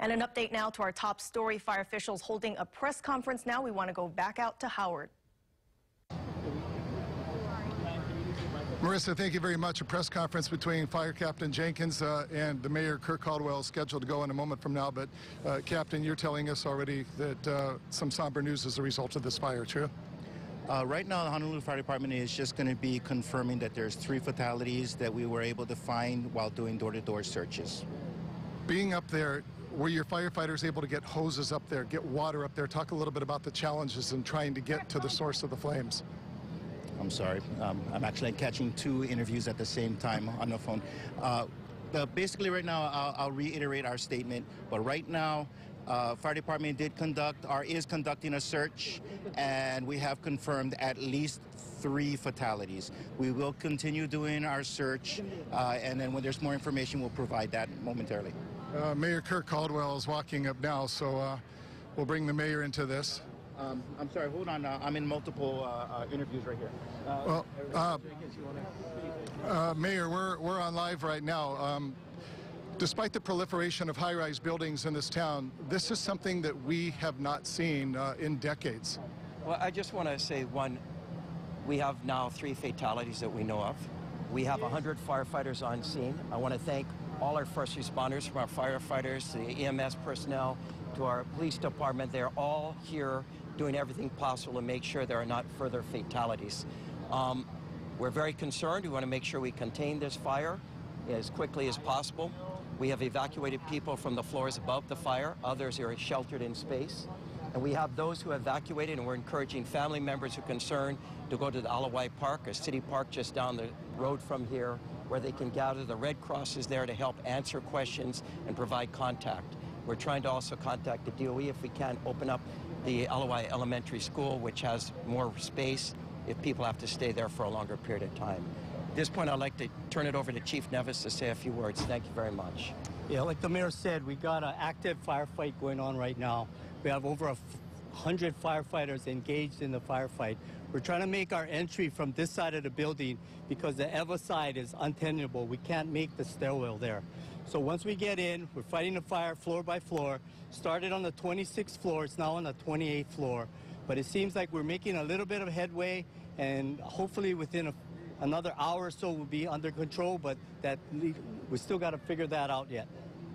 And an update now to our top story. Fire officials holding a press conference now. We want to go back out to Howard. Marissa, thank you very much. A press conference between Fire Captain Jenkins and the Mayor, Kirk Caldwell, is scheduled to go in a moment from now. But, Captain, you're telling us already that some somber news as a result of this fire, true? Right now, the Honolulu Fire Department is just going to be confirming that there's 3 fatalities that we were able to find while doing door-to-door searches. Being up there, were your firefighters able to get hoses up there, get water up there? Talk a little bit about the challenges in trying to get to the source of the flames. I'm sorry. I'm actually catching 2 interviews at the same time on the phone. Basically, right now, I'll reiterate our statement. But right now, Fire Department is conducting a search, and we have confirmed at least 3 fatalities. We will continue doing our search, and then when there's more information, we'll provide that momentarily. Mayor Kirk Caldwell is walking up now, so we'll bring the mayor into this. I'm sorry, hold on. I'm in multiple interviews right here. Mayor, we're on live right now. Despite the proliferation of high-rise buildings in this town, this is something that we have not seen in decades. Well, I just want to say, one, we have now 3 fatalities that we know of. We have 100 firefighters on scene. I want to thank all our first responders, from our firefighters to the EMS personnel to our police department. They're all here doing everything possible to make sure there are not further fatalities. We're very concerned. We want to make sure we contain this fire as quickly as possible. We have evacuated people from the floors above the fire. Others are sheltered in space. And we have those who evacuated, and we're encouraging family members who are concerned to go to the Alawai Park, a city park just down the road from here, where they can gather. The Red Cross is there to help answer questions and provide contact. We're trying to also contact the DOE if we can open up the Alawai Elementary School, which has more space if people have to stay there for a longer period of time. At this point, I'd like to turn it over to Chief Nevis to say a few words. Thank you very much. Yeah, like the mayor said, we got an active firefight going on right now. We have over 100 firefighters engaged in the firefight. We're trying to make our entry from this side of the building because the Eva side is untenable. We can't make the stairwell there. So once we get in, we're fighting the fire floor by floor. Started on the 26th floor, it's now on the 28th floor. But it seems like we're making a little bit of headway, and hopefully within another hour or so we'll be under control, but we still got to figure that out yet.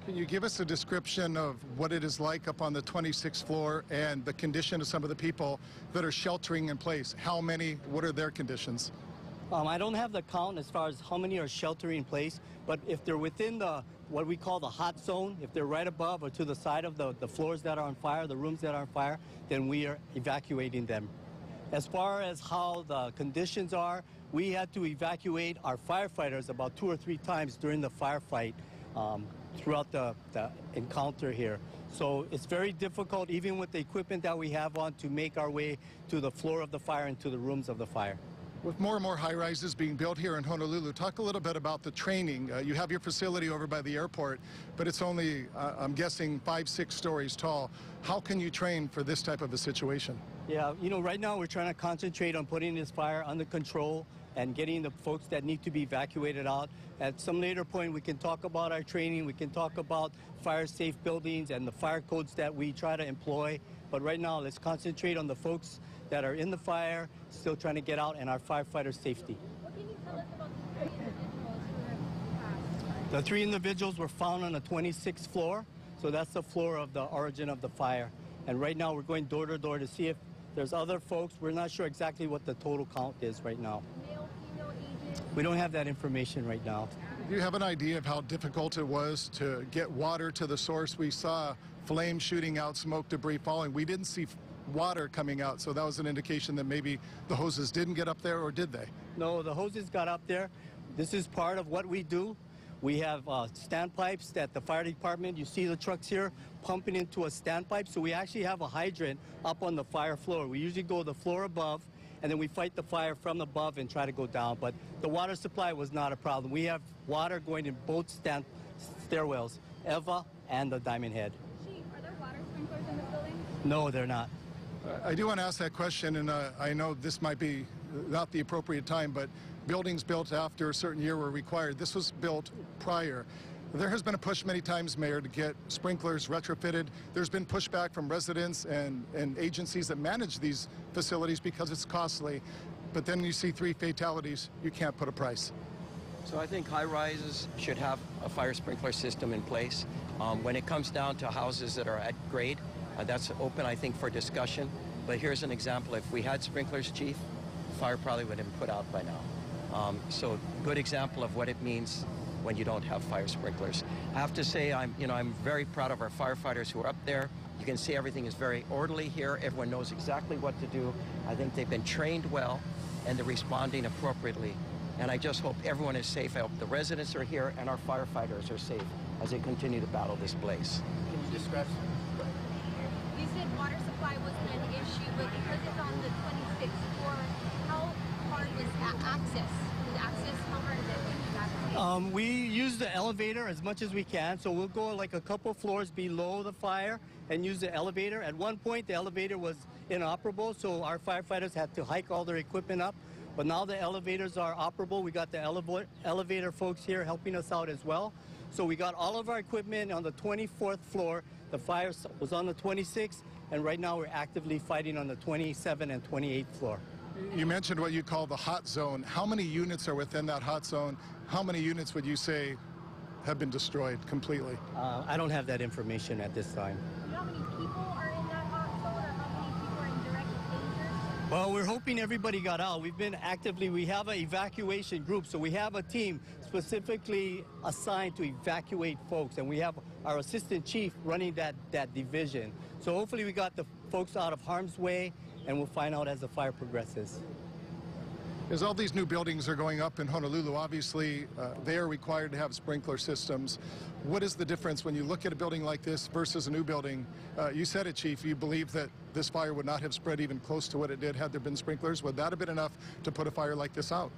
Can you give us a description of what it is like up on the 26th floor and the condition of some of the people that are sheltering in place? How many? What are their conditions? I don't have the count as far as how many are sheltering in place, but if they're within what we call the hot zone, if they're right above or to the side of the floors that are on fire, the rooms that are on fire, then we are evacuating them. As far as how the conditions are, we had to evacuate our firefighters about 2 or 3 times during the firefight throughout the encounter here. So it's very difficult, even with the equipment that we have on, to make our way to the floor of the fire and to the rooms of the fire. With more and more high-rises being built here in Honolulu, talk a little bit about the training. You have your facility over by the airport, but it's only, I'm guessing, 5-6 stories tall. How can you train for this type of a situation? Yeah, you know, right now we're trying to concentrate on putting this fire under control and getting the folks that need to be evacuated out. At some later point, we can talk about our training. We can talk about fire-safe buildings and the fire codes that we try to employ. But right now, let's concentrate on the folks that are in the fire, still trying to get out, and our firefighters' safety. What can you tell us about the 3 individuals who have passed? The 3 individuals were found on the 26th floor, so that's the floor of the origin of the fire. And right now, we're going door to door to see if there's other folks. We're not sure exactly what the total count is right now. Male, female, ages? We don't have that information right now. Do you have an idea of how difficult it was to get water to the source? We saw flames shooting out, smoke, debris falling. We didn't see water coming out, so that was an indication that maybe the hoses didn't get up there, or did they? No, the hoses got up there. This is part of what we do. We have standpipes that the fire department, you see the trucks here pumping into a standpipe, so we actually have a hydrant up on the fire floor. We usually go the floor above, and then we fight the fire from above and try to go down, but the water supply was not a problem. We have water going in both stairwells, Eva and the Diamond Head. Chief, are there water sprinklers in this building? No, they're not. I do want to ask that question, and I know this might be not the appropriate time, but buildings built after a certain year were required. This was built prior. There has been a push many times, Mayor, to get sprinklers retrofitted. There's been pushback from residents and agencies that manage these facilities because it's costly. But then you see 3 fatalities, you can't put a price. So I think high-rises should have a fire sprinkler system in place. When it comes down to houses that are at grade, that's open, I think, for discussion. But here's an example. If we had sprinklers, Chief, fire probably would have been put out by now. So good example of what it means when you don't have fire sprinklers. I have to say, I'm very proud of our firefighters who are up there. You can see everything is very orderly here. Everyone knows exactly what to do. I think they've been trained well, and they're responding appropriately. And I just hope everyone is safe. I hope the residents are here and our firefighters are safe as they continue to battle this blaze. Can you describe? You said water supply wasn't an issue, but because it's on the 26th floor, how hard was access? How hard is it? We use the elevator as much as we can, so we'll go like a couple floors below the fire and use the elevator. At one point, the elevator was inoperable, so our firefighters had to hike all their equipment up. But now the elevators are operable. We got the elevator folks here helping us out as well. So we got all of our equipment on the 24th floor. The fire was on the 26th, and right now we're actively fighting on the 27th and 28th floor. You mentioned what you call the hot zone. How many units are within that hot zone? How many units would you say have been destroyed completely? I don't have that information at this time. Do you know how many people are in that hot zone, or how many people are in direct danger? Well, we're hoping everybody got out. We have an evacuation group, so we have a team specifically assigned to evacuate folks, and we have our assistant chief running that division. So hopefully we got the folks out of harm's way, and we'll find out as the fire progresses. As all these new buildings are going up in Honolulu, obviously they are required to have sprinkler systems. What is the difference when you look at a building like this versus a new building? You said it, Chief, you believe that this fire would not have spread even close to what it did had there been sprinklers. Would that have been enough to put a fire like this out?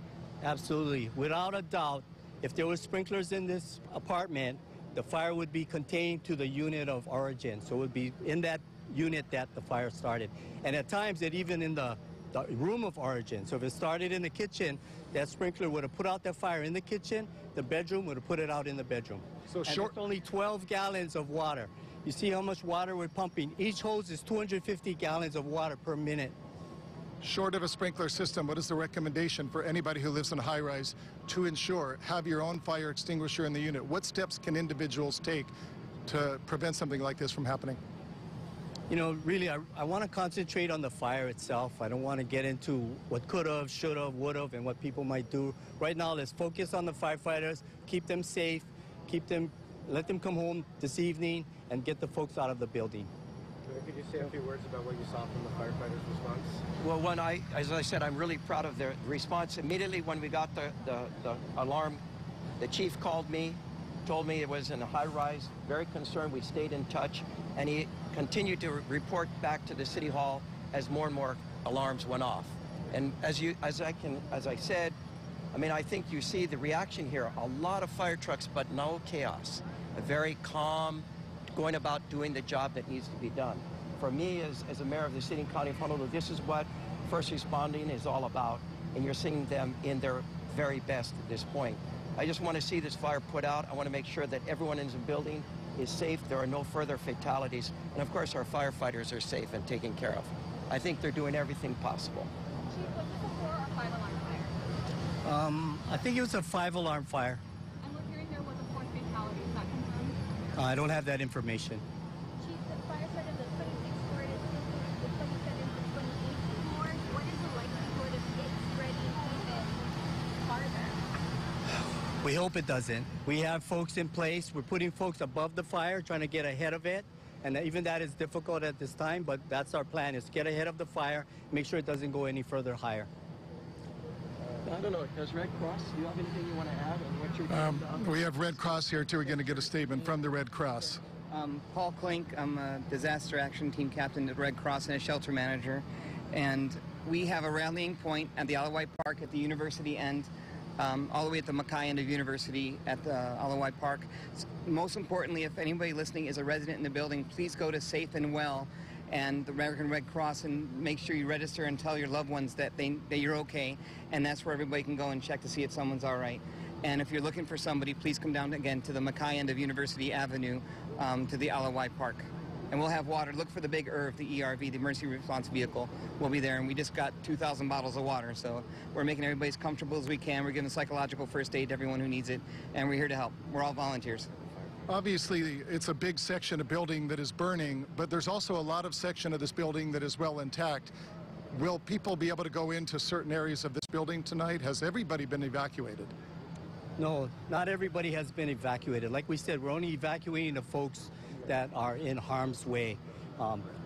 Absolutely. Without a doubt, if there were sprinklers in this apartment, the fire would be contained to the unit of origin. So it would be in that unit that the fire started. And at times, it even in the room of origin. So if it started in the kitchen, that sprinkler would have put out that fire in the kitchen, the bedroom would have put it out in the bedroom. So and it's only 12 gallons of water. You see how much water we're pumping? Each hose is 250 gallons of water per minute. Short of a sprinkler system, what is the recommendation for anybody who lives in a high-rise to ensure have your own fire extinguisher in the unit? What steps can individuals take to prevent something like this from happening? You know, really, I want to concentrate on the fire itself. I don't want to get into what could have, should have, would have, and what people might do. Right now, let's focus on the firefighters, keep them safe, let them come home this evening, and get the folks out of the building. Could you say a few words about what you saw from the firefighters' response? Well, as I said, I'm really proud of their response. Immediately when we got the alarm, the chief called me, told me it was in a high-rise, very concerned. We stayed in touch, and he continued to report back to the City Hall as more and more alarms went off. And as I said, I mean, I think you see the reaction here. A lot of fire trucks, but no chaos. A very calm, going about doing the job that needs to be done. For me, as a mayor of the city and county of Honolulu, this is what first responding is all about, and you're seeing them in their very best at this point. I just want to see this fire put out. I want to make sure that everyone in the building is safe. There are no further fatalities. And of course, our firefighters are safe and taken care of. I think they're doing everything possible. Chief, was this a 4 or 5-alarm fire? I think it was a 5-alarm fire. And we're hearing there was a 4th fatality. Is that confirmed? I don't have that information. Chief, the fire started on the 26th floor and it's still the 27th and 28th floors. What is the likelihood of it spreading even farther? We hope it doesn't. We have folks in place. We're putting folks above the fire, trying to get ahead of it. And even that is difficult at this time, but that's our plan, is get ahead of the fire, make sure it doesn't go any further higher. I don't know, does Red Cross, do you have anything you want to add on what you're doing? We have Red Cross here, too. We're going to get a statement from the Red Cross. Paul Klink, I'm a disaster action team captain at Red Cross and a shelter manager. And we have a rallying point at the Alawai Park at the university end, all the way at the Makai end of university at the Alawai Park. Most importantly, if anybody listening is a resident in the building, please go to Safe and Well and the American Red Cross and make sure you register and tell your loved ones that you're okay. And that's where everybody can go and check to see if someone's all right. And if you're looking for somebody, please come down again to the Mackay end of University Avenue to the LOY Park. And we'll have water. Look for the big ERV, the ERV, the emergency response vehicle. We'll be there, and we just got 2,000 bottles of water. So we're making everybody as comfortable as we can. We're giving psychological first aid to everyone who needs it, and we're here to help. We're all volunteers. Obviously, it's a big section of building that is burning, but there's also a lot of section of this building that is well intact. Will people be able to go into certain areas of this building tonight? Has everybody been evacuated? No, not everybody has been evacuated. Like we said, we're only evacuating the folks that are in harm's way.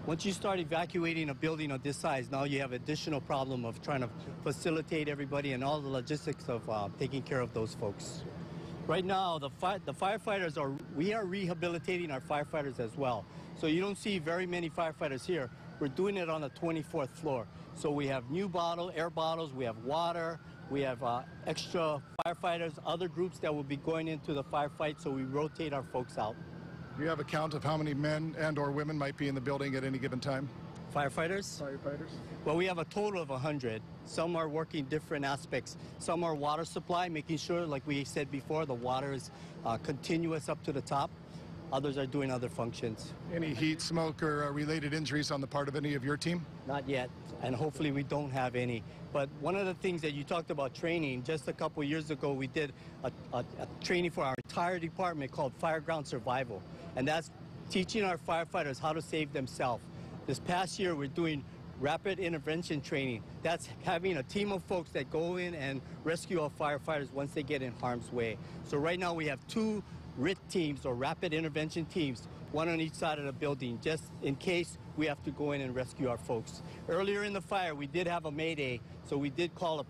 Once you start evacuating a building of this size, now you have additional problem of trying to facilitate everybody and all the logistics of taking care of those folks. Right now, the firefighters we are rehabilitating our firefighters as well. So you don't see very many firefighters here. We're doing it on the 24th floor. So we have new air bottles, we have water, we have extra firefighters, other groups that will be going into the firefight, so we rotate our folks out. Do you have a count of how many men and or women might be in the building at any given time? Firefighters? Well, we have a total of 100. Some are working different aspects. Some are water supply, making sure, like we said before, the water is continuous up to the top. Others are doing other functions. Any heat, smoke, or related injuries on the part of any of your team? Not yet, and hopefully we don't have any. But one of the things that you talked about training, just a couple years ago, we did a training for our entire department called Fireground Survival. And that's teaching our firefighters how to save themselves. This past year, we're doing rapid intervention training. That's having a team of folks that go in and rescue our firefighters once they get in harm's way. So right now we have 2 RIT teams, or rapid intervention teams, one on each side of the building, just in case we have to go in and rescue our folks. Earlier in the fire, we did have a mayday, so we did call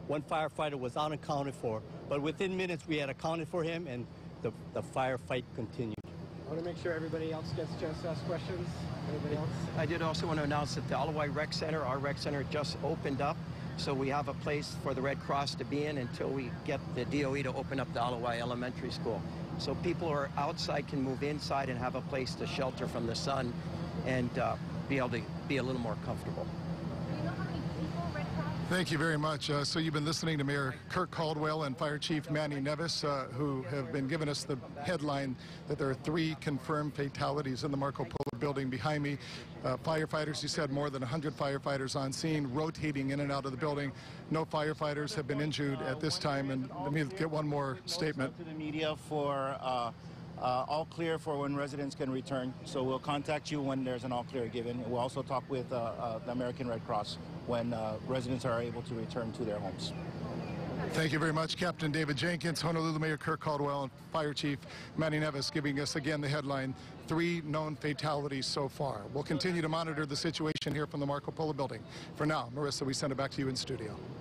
one firefighter was unaccounted for, but within minutes we had accounted for him, and the firefight continued. I want to make sure everybody else gets a chance to ask questions. Anybody else? I did also want to announce that the Alawai Rec Center, our rec center, just opened up. So we have a place for the Red Cross to be in until we get the DOE to open up the Alawai Elementary School. So people who are outside can move inside and have a place to shelter from the sun and be able to be a little more comfortable. Do you know how many people Red Cross? Thank you very much. So you've been listening to Mayor Kirk Caldwell and Fire Chief Manny Nevis, who have been giving us the headline that there are 3 confirmed fatalities in the Marco Polo building behind me. Firefighters, you said more than 100 firefighters on scene, rotating in and out of the building. No firefighters have been injured at this time. And let me get one more statement. To the media for all clear for when residents can return. So we'll contact you when there's an all clear given. We'll also talk with the American Red Cross when residents are able to return to their homes. Thank you very much, Captain David Jenkins, Honolulu Mayor Kirk Caldwell, and Fire Chief Manny Nevis giving us again the headline, 3 known fatalities so far. We'll continue to monitor the situation here from the Marco Polo building. For now, Marissa, we send it back to you in studio.